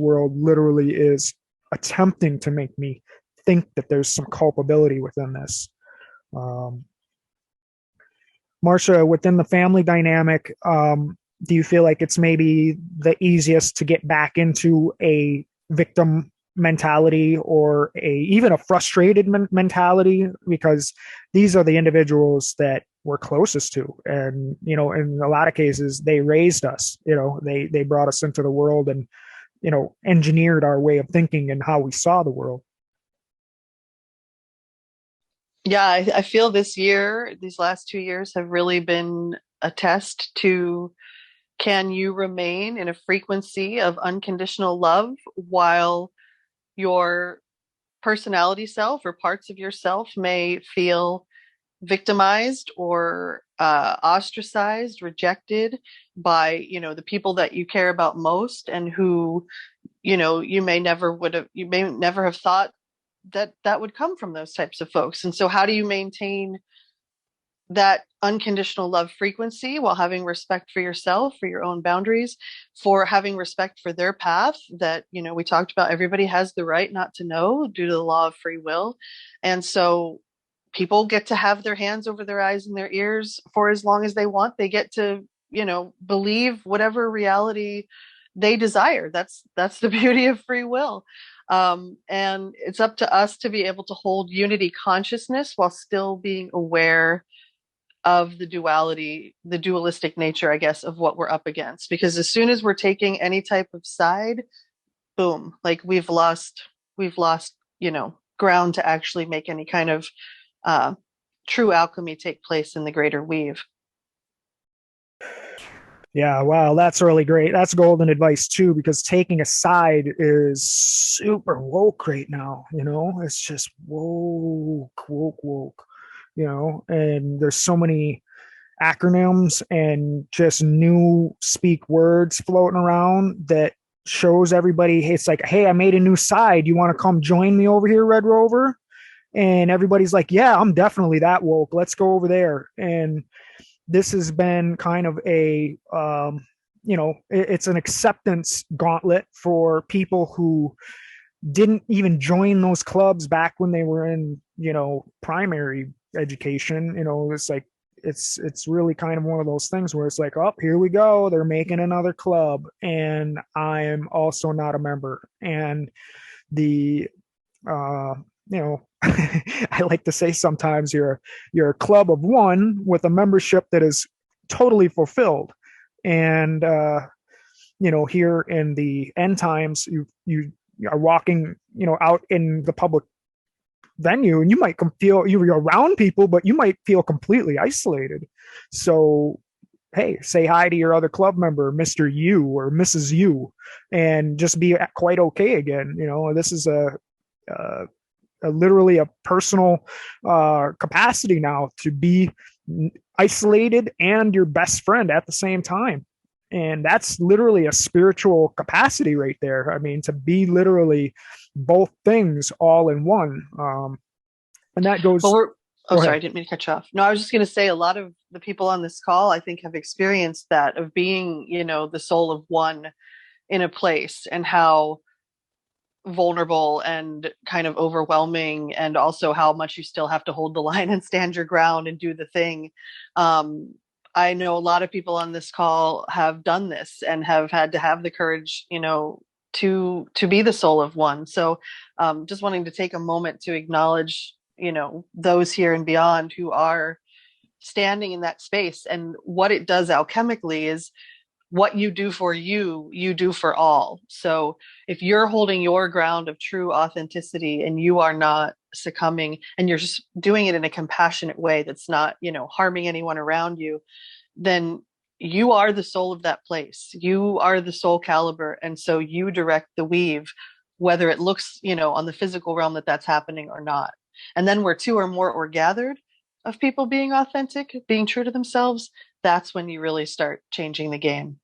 world literally is attempting to make me think that there's some culpability within this. Um, Marcia, within the family dynamic, do you feel like it's maybe the easiest to get back into a victim mentality or even a frustrated mentality, because these are the individuals that we're closest to, and in a lot of cases they raised us, they brought us into the world and engineered our way of thinking and how we saw the world. Yeah, I feel these last 2 years have really been a test to, can you remain in a frequency of unconditional love while your personality self or parts of yourself may feel victimized or ostracized, rejected by, the people that you care about most, and who, you may never have thought that that would come from those types of folks. And so how do you maintain that unconditional love frequency while having respect for yourself, for your own boundaries, for having respect for their path that, we talked about, everybody has the right not to know due to the law of free will. And so people get to have their hands over their eyes and their ears for as long as they want. They get to, believe whatever reality they desire. That's the beauty of free will. And it's up to us to be able to hold unity consciousness while still being aware of the duality, the dualistic nature, I guess, of what we're up against. Because as soon as we're taking any type of side, boom, like we've lost, ground to actually make any kind of true alchemy take place in the greater weave. Yeah, wow, that's really great. That's golden advice too, because taking a side is super woke right now. It's just woke, woke, woke. And there's so many acronyms and just new speak words floating around that shows everybody, hey, it's like, hey, I made a new side. You want to come join me over here, Red Rover? And everybody's like, yeah, I'm definitely that woke. Let's go over there. And this has been kind of it's an acceptance gauntlet for people who didn't even join those clubs back when they were in, primary education. It's like, it's really kind of one of those things where it's like, oh, here we go, they're making another club and I am also not a member. And the you know I like to say sometimes you're a club of one with a membership that is totally fulfilled. And here in the end times, you are walking out in the public venue, and you might feel you're around people, but you might feel completely isolated. So hey, say hi to your other club member, Mr. U or Mrs. U, and just be quite okay again. This is a literally a personal capacity now to be isolated and your best friend at the same time. And that's literally a spiritual capacity right there. I mean, to be literally both things all in one. And that Well, goes, oh, go sorry, I ahead. didn't mean to cut you off. No, I was just going to say a lot of the people on this call, I think, have experienced that of being, the soul of one in a place, and how vulnerable and kind of overwhelming, and also how much you still have to hold the line and stand your ground and do the thing. I know a lot of people on this call have done this and have had to have the courage, to be the soul of one. So just wanting to take a moment to acknowledge, those here and beyond who are standing in that space. And what it does alchemically is, what you do for you, you do for all. So if you're holding your ground of true authenticity and you are not succumbing, and you're just doing it in a compassionate way that's not, harming anyone around you, then you are the soul of that place. You are the soul caliber. And so you direct the weave, whether it looks, on the physical realm that that's happening or not. And then where two or more are gathered of people being authentic, being true to themselves, that's when you really start changing the game.